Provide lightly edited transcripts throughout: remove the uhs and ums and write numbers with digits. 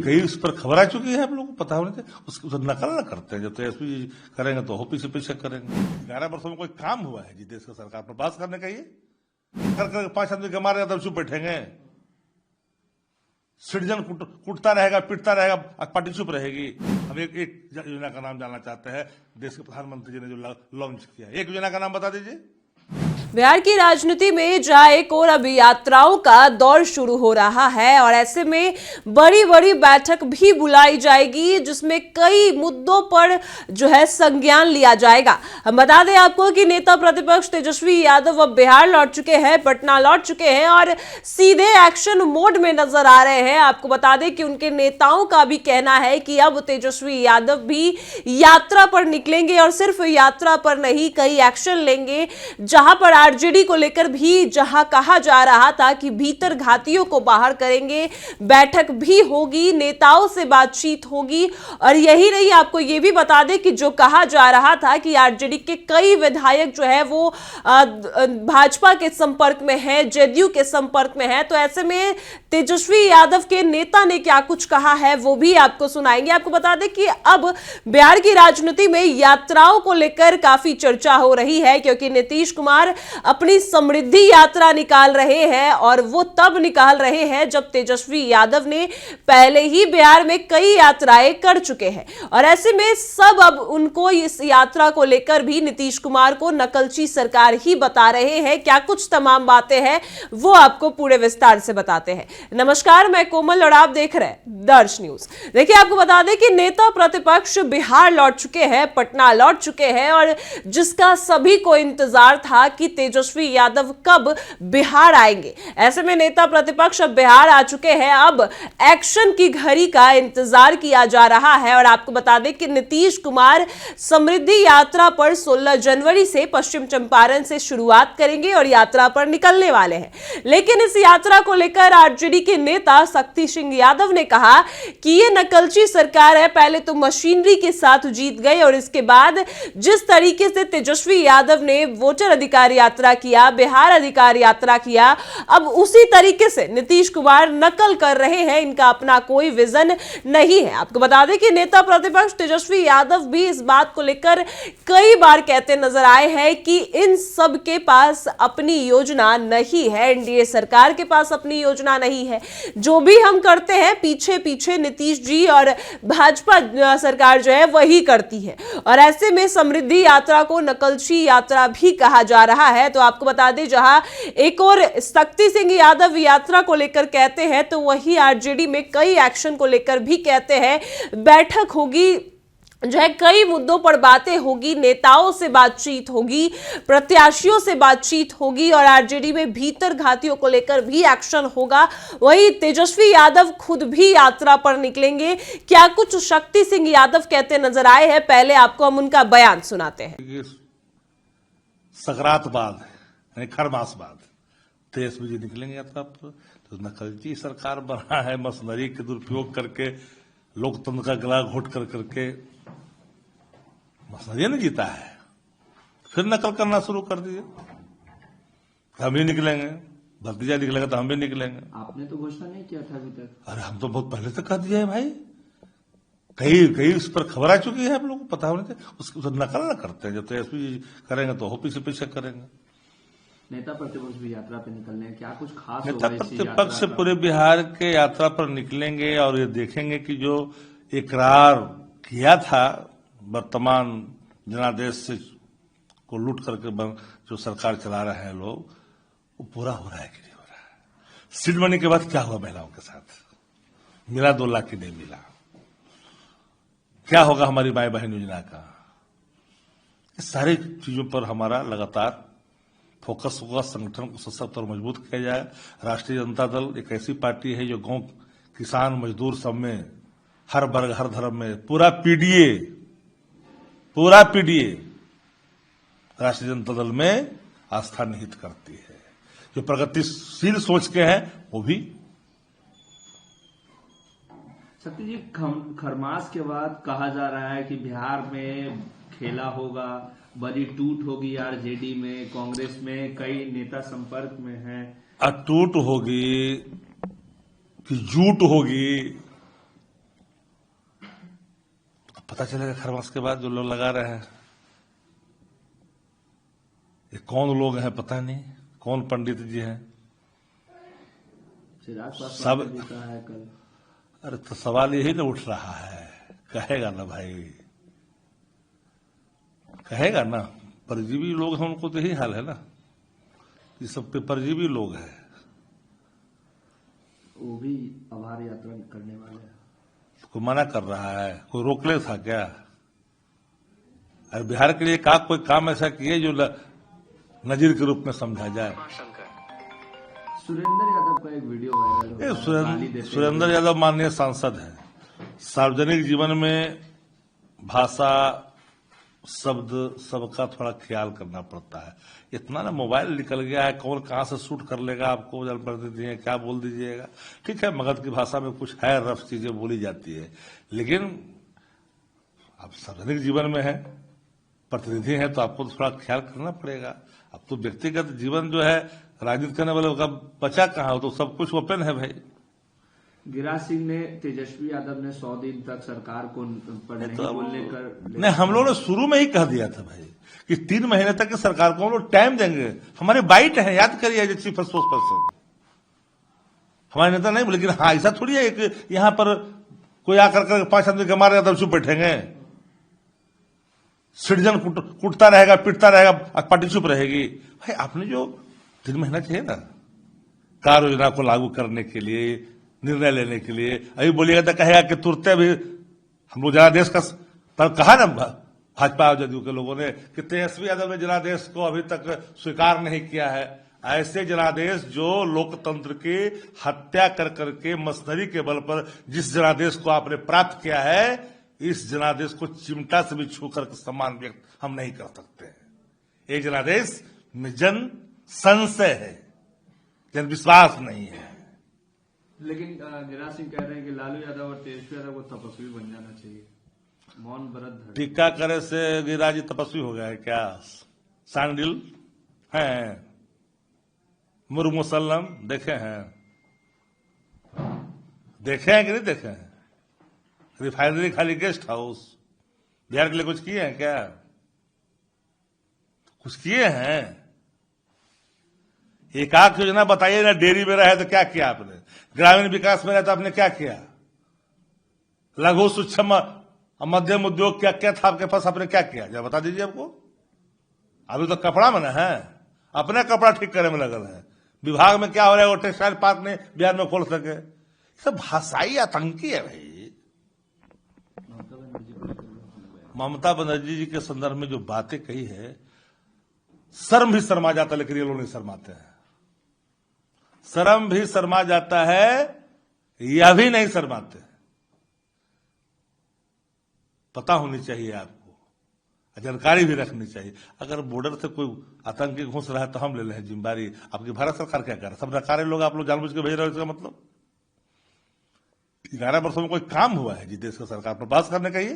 कई उस पर खबर आ चुकी है, आप लोगों को पता होने से उसकी नकल न करते हैं। जब तो एसपी करेंगे तो ओपी से पीछे करेंगे। 11 वर्षों में कोई काम हुआ है जी देश का सरकार पर बात करने का? ये कर 5 आदमी के मारेगा तब चुप बैठेंगे? सिटीजन कूटता रहेगा, पिटता रहेगा, पार्टी चुप रहेगी। हम एक योजना का नाम जानना चाहते हैं, देश के प्रधानमंत्री जी ने जो लॉन्च किया, एक योजना का नाम बता दीजिए। बिहार की राजनीति में जहां एक और अब यात्राओं का दौर शुरू हो रहा है और ऐसे में बड़ी बड़ी बैठक भी बुलाई जाएगी जिसमें कई मुद्दों पर जो है संज्ञान लिया जाएगा। हम बता दें आपको कि नेता प्रतिपक्ष तेजस्वी यादव अब बिहार लौट चुके हैं, पटना लौट चुके हैं और सीधे एक्शन मोड में नजर आ रहे हैं। आपको बता दें कि उनके नेताओं का भी कहना है कि अब तेजस्वी यादव भी यात्रा पर निकलेंगे और सिर्फ यात्रा पर नहीं, कई एक्शन लेंगे। जहां पर आरजेडी को लेकर भी जहां कहा जा रहा था कि भीतर घातियों को बाहर करेंगे, बैठक भी होगी, नेताओं से बातचीत होगी। और यही नहीं, आपको यह भी बता दें कि जो कहा जा रहा था कि आरजेडी के कई विधायक जो है वो भाजपा के संपर्क में है, जेडीयू के संपर्क में है, तो ऐसे में तेजस्वी यादव के नेता ने क्या कुछ कहा है वो भी आपको सुनाएंगे। आपको बता दें कि अब बिहार की राजनीति में यात्राओं को लेकर काफी चर्चा हो रही है क्योंकि नीतीश कुमार अपनी समृद्धि यात्रा निकाल रहे हैं और वो तब निकाल रहे हैं जब तेजस्वी यादव ने पहले ही बिहार में कई यात्राएं कर चुके हैं। और ऐसे में सब अब उनको इस यात्रा को लेकर भी नीतीश कुमार को नकलची सरकार ही बता रहे हैं। क्या कुछ तमाम बातें हैं वो आपको पूरे विस्तार से बताते हैं। नमस्कार, मैं कोमल और आप देख रहे हैं दर्श न्यूज। देखिए, आपको बता दें कि नेता प्रतिपक्ष बिहार लौट चुके हैं, पटना लौट चुके हैं और जिसका सभी को इंतजार था कि तेजस्वी यादव कब बिहार आएंगे। ऐसे में नेता प्रतिपक्ष अब बिहार आ चुके हैं। अब एक्शन की घड़ी का इंतजार किया जा रहा है और आपको बता दें कि नीतीश कुमार समृद्धि यात्रा पर 16 जनवरी से पश्चिम चंपारण से शुरुआत करेंगे और यात्रा पर निकलने वाले हैं। लेकिन इस यात्रा को लेकर आरजेडी के नेता शक्ति सिंह यादव ने कहा कि यह नकलची सरकार है, पहले तो मशीनरी के साथ जीत गए और इसके बाद जिस तरीके से तेजस्वी यादव ने वोटर अधिकार यात्रा किया, बिहार अधिकार यात्रा किया, अब उसी तरीके से नीतीश कुमार नकल कर रहे हैं। इनका अपना कोई विजन नहीं है। आपको बता दें कि नेता प्रतिपक्ष तेजस्वी यादव भी इस बात को लेकर कई बार कहते नजर आए हैं कि इन सब के पास अपनी योजना नहीं है, एनडीए सरकार के पास अपनी योजना नहीं है। जो भी हम करते हैं पीछे पीछे नीतीश जी और भाजपा सरकार जो है वही करती है। और ऐसे में समृद्धि यात्रा को नकलची यात्रा भी कहा जा रहा है। तो आपको बता दें, जहां एक और शक्ति सिंह यादव यात्रा को लेकर कहते हैं तो वही आरजेडी में कई एक्शन को लेकर भी कहते हैं। बैठक होगी, जो है कई मुद्दों पर बातें होगी, नेताओं से बातचीत होगी, प्रत्याशियों से बातचीत होगी और आरजेडी में भीतर घातियों को लेकर भी एक्शन होगा। वही तेजस्वी यादव खुद भी यात्रा पर निकलेंगे। क्या कुछ शक्ति सिंह यादव कहते नजर आए हैं, पहले आपको हम उनका बयान सुनाते हैं। सकरात बाद यानी खरमास बाद तेजस्वी जी निकलेंगे यात्रा पर। तो नकलची सरकार बना है, मशीनरी के दुरुपयोग करके, लोकतंत्र का गला घोट कर करके मशीनरी ने जीता है, फिर नकल करना शुरू कर दिए। हम भी निकलेंगे, भतीजा निकलेगा तो हम भी निकलेंगे। आपने तो घोषणा नहीं किया था अभी तक। अरे हम तो बहुत पहले से कह दिया है भाई, कई उस पर खबर आ चुकी है, आप लोगों को पता होने से उसकी नकल न करते हैं। जब तो एसपी करेंगे तो ओपी से पीछे करेंगे। नेता प्रतिपक्ष भी यात्रा पे निकलने हैं, क्या कुछ खास नेता प्रतिपक्ष पूरे बिहार के यात्रा पर निकलेंगे और ये देखेंगे कि जो इकरार किया था वर्तमान जनादेश से को लूट करके जो सरकार चला रहे हैं लोग, वो पूरा हो रहा है कि नहीं हो रहा है। सीट बनने के बाद क्या हुआ महिलाओं के साथ? मिला 2 लाख की नहीं मिला? क्या होगा हमारी माई बहन योजना का? इस सारी चीजों पर हमारा लगातार फोकस होगा। संगठन को सशक्त और मजबूत किया जाए। राष्ट्रीय जनता दल एक ऐसी पार्टी है जो गांव, किसान, मजदूर सब में, हर वर्ग, हर धर्म में पूरा पीडीए राष्ट्रीय जनता दल में आस्था निहित करती है। जो प्रगतिशील सोच के हैं वो भी। शक्ति जी, खरमास के बाद कहा जा रहा है कि बिहार में खेला होगा, बड़ी टूट होगी आरजेडी में, कांग्रेस में कई नेता संपर्क में हैं। टूट होगी कि जूट होगी, पता चलेगा खरमास के बाद जो लोग लगा रहे हैं ये कौन लोग हैं पता नहीं, कौन पंडित जी हैं। चिराग सब पासवान ने भी कहा है कल। अरे तो सवाल यही ना उठ रहा है, कहेगा ना भाई, कहेगा ना। परजीवी लोग हैं उनको तो यही हाल है ना, ये सब पे परजीवी लोग हैं। वो भी आभार यात्रा करने वाले हैं। कोई मना कर रहा है, कोई रोक ले था क्या? अरे बिहार के लिए कोई काम ऐसा किए जो नजीर के रूप में समझा जाए। सुरेंद्र यादव का एक वीडियो वायरल हो रहा है, गाली देते सुरेंद्र यादव माननीय सांसद है, सार्वजनिक जीवन में भाषा शब्द सबका थोड़ा ख्याल करना पड़ता है। इतना ना मोबाइल निकल गया है, कौन कहां से शूट कर लेगा आपको, जनप्रतिनिधि हैं क्या बोल दीजिएगा। ठीक है, मगध की भाषा में कुछ है, रफ चीजें बोली जाती है, लेकिन आप सार्वजनिक जीवन में है, प्रतिनिधि हैं, तो आपको तो थोड़ा ख्याल करना पड़ेगा। अब तो व्यक्तिगत जीवन जो है राजनीति करने वाले का बचा कहाँ हो, तो सब कुछ ओपन है भाई। गिरिराज सिंह ने तेजस्वी यादव ने 100 दिन तक सरकार को पर नहीं बोलने कर नहीं, हम लोगों ने शुरू में ही कह दिया था भाई कि 3 महीने तक की सरकार को हम लोग टाइम देंगे। हमारे बाइट है, याद करिए, चीफ स्पोक्स पर्सन हमारे नेता नहीं, लेकिन हाँ ऐसा थोड़ी है कि यहां पर कोई आकर कर 5 आदमी के मारेगा तब चुप बैठेंगे। सिटीजन कुटता रहेगा, पिटता रहेगा, पार्टी चुप रहेगी। भाई आपने जो 3 महीना चाहिए ना कार्य योजना को लागू करने के लिए, निर्णय लेने के लिए। अभी बोलिएगा तो कहेगा कि तुरते भी हम लोग जनादेश का पर कहा ना भाजपा और जदयू के लोगों ने कि तेजस्वी यादव ने जनादेश को अभी तक स्वीकार नहीं किया है। ऐसे जनादेश जो लोकतंत्र की हत्या कर करके मशीनरी के बल पर जिस जनादेश को आपने प्राप्त किया है, इस जनादेश को चिमटा से भी छू कर सम्मान व्यक्त हम नहीं कर सकते। ये जनादेश में जन संशय है, जन विश्वास नहीं है। लेकिन गिरिराज सिंह कह रहे हैं कि लालू यादव और तेजस्वी यादव को तपस्वी बन जाना चाहिए, मौन व्रत धर। टीका करे से गिरिराज जी तपस्वी हो गया है क्या? सांडिल हैं, मुसल्लम देखे हैं, देखे हैं कि नहीं देखे हैं? रिफाइनरी खाली गेस्ट हाउस बिहार के लिए कुछ किए हैं क्या? कुछ किए हैं? एक आख योजना बताइए ना, डेयरी में रहे तो क्या किया आपने, ग्रामीण विकास में रहे तो आपने क्या किया, लघु सूक्ष्म मध्यम उद्योग क्या क्या था आपके पास, आपने क्या किया, जरा बता दीजिए हमको। अभी तो कपड़ा में ना है, अपने कपड़ा ठीक करने में लगल है। विभाग में क्या हो रहा है, वो टेक्सटाइल पार्क ने बिहार में खोल सके। सब भाषाई आतंकी है भाई। ममता बनर्जी जी के संदर्भ में जो बातें कही है, शर्म भी शर्मा जाता है, लेकिन ये लोग नहीं शर्माते हैं। शर्म भी शर्मा जाता है, यह भी नहीं शर्माते। पता होनी चाहिए आपको, जानकारी भी रखनी चाहिए। अगर बॉर्डर से कोई आतंकी घुस रहा है तो हम ले लें जिम्मेदारी। आपकी भारत सरकार क्या कर रहा है? सब नकारे लोग आप लोग जानबूझ के भेज रहे हो, इसका मतलब 11 वर्षों में कोई काम हुआ है जी देश का सरकार पर बात करने का? ये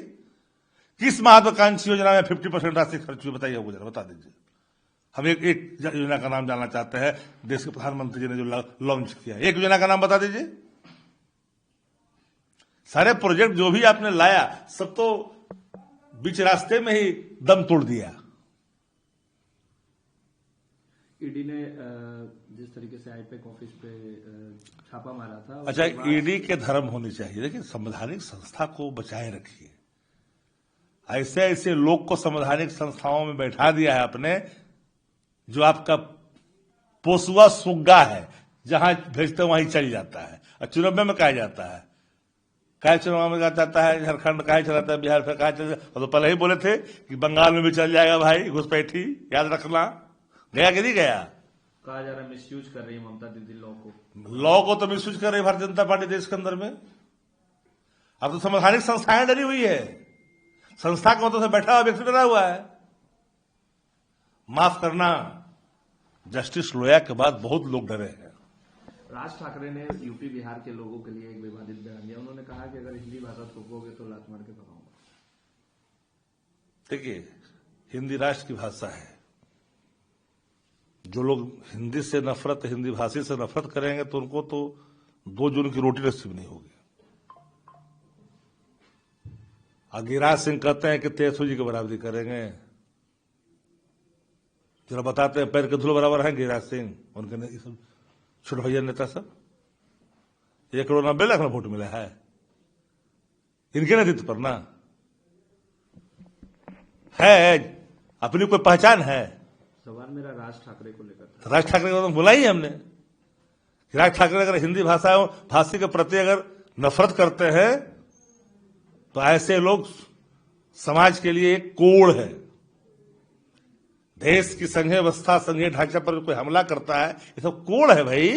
किस महत्वाकांक्षी योजना में 50% राशि खर्च हुई, बताइए मुझे, बता दीजिए। हम एक योजना का नाम जानना चाहते हैं, देश के प्रधानमंत्री जी ने जो लॉन्च किया, एक योजना का नाम बता दीजिए। सारे प्रोजेक्ट जो भी आपने लाया सब तो बीच रास्ते में ही दम तोड़ दिया। ईडी ने जिस तरीके से आईपैक ऑफिस पे छापा मारा था, अच्छा, ईडी के धर्म होनी चाहिए, लेकिन संवैधानिक संस्था को बचाए रखिए। ऐसे ऐसे लोग को संवैधानिक संस्थाओं में बैठा दिया है आपने, जो आपका पोसुआ सुग्गा है, जहां भेजते वहीं चल जाता है। और चुनाव में कहा जाता है, काय चुनाव में कहा जाता है, झारखंड कहा चलाता है, बिहार में कहा चलता है। तो पहले ही बोले थे कि बंगाल में भी चल जाएगा भाई, घुसपैठी, याद रखना। गया कि नहीं गया? कहा जा रहा है मिसयूज कर रही है ममता दीदी लॉ को तो मिसयूज कर रही है भारतीय जनता पार्टी देश के अंदर में। अब तो संवैधानिक संस्थाएं डरी हुई है, संस्था के मतलब से बैठा हुआ व्यक्ति डरा हुआ है। माफ करना, जस्टिस लोया के बाद बहुत लोग डरे हैं। राज ठाकरे ने यूपी बिहार के लोगों के लिए एक विवादित बयान दिया। उन्होंने कहा कि अगर हिंदी भाषा थोपोगे तो लात मार के भगाऊंगा। देखिए, हिंदी राष्ट्र की भाषा है। जो लोग हिंदी से नफरत, हिंदी भाषी से नफरत करेंगे तो उनको तो 2 जून की रोटी नसीब नहीं होगी। और गिरिराज सिंह कहते हैं कि तेजस्वी जी की बराबरी करेंगे। जरा बताते हैं पैर के धूल बराबर हैं गिरिराज सिंह, उनके सब छोटे भैया नेता सब। 1,90,00,000 वोट मिला है इनके नेतृत्व पर ना। है अपनी कोई पहचान है? सवाल मेरा राज ठाकरे को लेकर था। राज ठाकरे को तो बुला ही हमने। राज ठाकरे अगर हिंदी भाषी के प्रति अगर नफरत करते हैं तो ऐसे लोग समाज के लिए एक कोड़ है। देश की संघीय व्यवस्था, संघीय ढांचा पर कोई हमला करता है, ये सब कोड़ है भाई।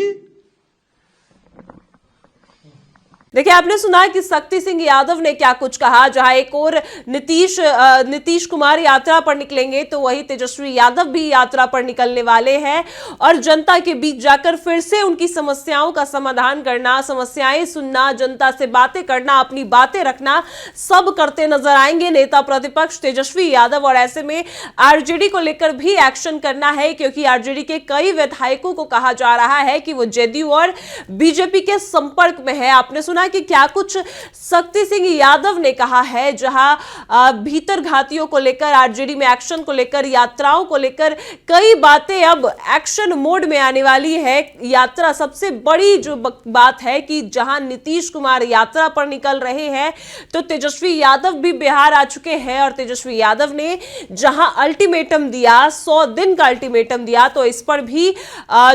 देखिए, आपने सुना कि शक्ति सिंह यादव ने क्या कुछ कहा। जहां एक और नीतीश कुमार यात्रा पर निकलेंगे तो वही तेजस्वी यादव भी यात्रा पर निकलने वाले हैं और जनता के बीच जाकर फिर से उनकी समस्याओं का समाधान करना, समस्याएं सुनना, जनता से बातें करना, अपनी बातें रखना, सब करते नजर आएंगे नेता प्रतिपक्ष तेजस्वी यादव। और ऐसे में आरजेडी को लेकर भी एक्शन करना है, क्योंकि आरजेडी के कई विधायकों को कहा जा रहा है कि वो जेडीयू और बीजेपी के संपर्क में है। आपने सुना कि क्या कुछ शक्ति सिंह यादव ने कहा है, जहां भीतर घातियों को लेकर, आरजेडी में एक्शन को लेकर, यात्राओं को लेकर कई बातें अब एक्शन मोड में आने वाली है। यात्रा सबसे बड़ी जो बात है कि जहां नीतीश कुमार यात्रा पर निकल रहे हैं तो तेजस्वी यादव भी बिहार आ चुके हैं। और तेजस्वी यादव ने जहां अल्टीमेटम दिया, 100 दिन का अल्टीमेटम दिया, तो इस पर भी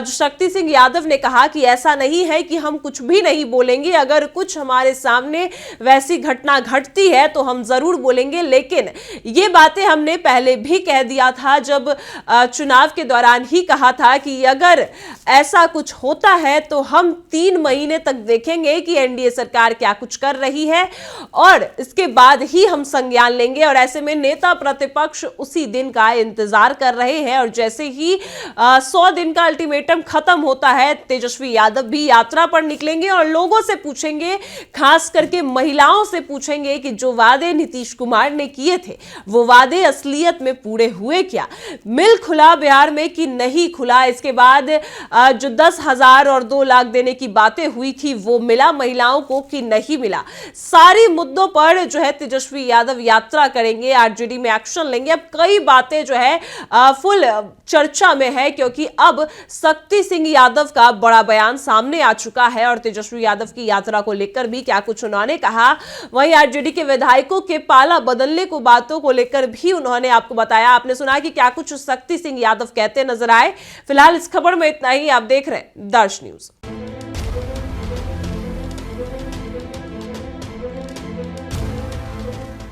शक्ति सिंह यादव ने कहा कि ऐसा नहीं है कि हम कुछ भी नहीं बोलेंगे, अगर कुछ हमारे सामने वैसी घटना घटती है तो हम जरूर बोलेंगे। लेकिन ये बातें हमने पहले भी कह दिया था, जब चुनाव के दौरान ही कहा था कि अगर ऐसा कुछ होता है तो हम 3 महीने तक देखेंगे कि एनडीए सरकार क्या कुछ कर रही है और इसके बाद ही हम संज्ञान लेंगे। और ऐसे में नेता प्रतिपक्ष उसी दिन का इंतजार कर रहे हैं और जैसे ही 100 दिन का अल्टीमेटम खत्म होता है, तेजस्वी यादव भी यात्रा पर निकलेंगे और लोगों से पूछेंगे, खास करके महिलाओं से पूछेंगे कि जो वादे नीतीश कुमार ने किए थे वो वादे असलियत में पूरे हुए क्या? मिल खुला बिहार में कि नहीं खुला? इसके बाद जो 10,000 और 2 लाख देने की बातें हुई थी वो मिला महिलाओं को कि नहीं मिला? सारी मुद्दों पर जो है तेजस्वी यादव यात्रा करेंगे, आरजेडी में एक्शन लेंगे। अब कई बातें जो है फुल चर्चा में है, क्योंकि अब शक्ति सिंह यादव का बड़ा बयान सामने आ चुका है और तेजस्वी यादव की यात्रा को लेकर भी क्या कुछ उन्होंने कहा। वहीं आरजेडी के विधायकों के पाला बदलने को बातों को लेकर भी उन्होंने आपको बताया। आपने सुना कि क्या कुछ शक्ति सिंह यादव कहते नजर आए। फिलहाल इस खबर में इतना ही। आप देख रहे हैं दर्श न्यूज।